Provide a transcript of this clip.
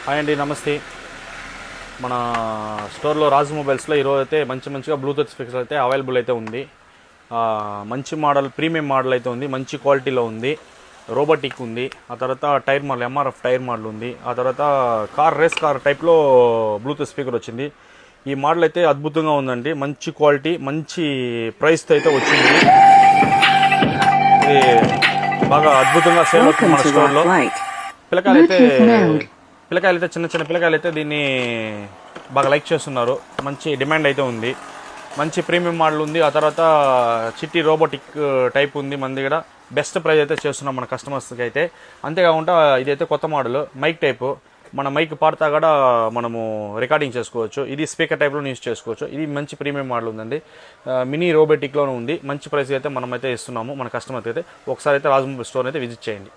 Hi అండి, నమస్తే. మన స్టోర్లో రాజు మొబైల్స్లో ఈరోజు అయితే మంచిగా బ్లూటూత్ స్పీకర్స్ అయితే అవైలబుల్ అయితే ఉంది. మంచి మోడల్, ప్రీమియం మోడల్ అయితే ఉంది, మంచి క్వాలిటీలో ఉంది. రోబోటిక్ ఉంది, ఆ తర్వాత tyre model, MRF tyre model ఉంది, ఆ తర్వాత రేస్ కార్ టైప్లో బ్లూటూత్ స్పీకర్ వచ్చింది. ఈ మోడల్ అయితే అద్భుతంగా ఉందండి, మంచి క్వాలిటీ, మంచి ప్రైస్తో అయితే వచ్చింది. ఇది బాగా అద్భుతంగా సేల్ అవుతుంది మన స్టోర్లో. పిల్లకాయలు అయితే చిన్న పిల్లకాయలు అయితే దీన్ని బాగా లైక్ చేస్తున్నారు. మంచి డిమాండ్ అయితే ఉంది, మంచి ప్రీమియం మోడల్ ఉంది. ఆ తర్వాత చిట్టి రోబోటిక్ టైప్ ఉంది. మన దగ్గర బెస్ట్ ప్రైస్ అయితే చేస్తున్నాం మన కస్టమర్స్కి అయితే. అంతేకాకుండా ఇదైతే కొత్త మోడల్, మైక్ టైపు. మన మైక్ పాడతా కూడా మనము రికార్డింగ్ చేసుకోవచ్చు. ఇది స్పీకర్ టైప్లో యూజ్ చేసుకోవచ్చు. ఇది మంచి ప్రీమియం మోడల్ ఉందండి, మినీ రోబోటిక్లోనే ఉంది. మంచి ప్రైస్ అయితే మనమైతే ఇస్తున్నాము మన కస్టమర్కి అయితే. ఒకసారి అయితే రాజు స్టోర్ అయితే విజిట్ చేయండి.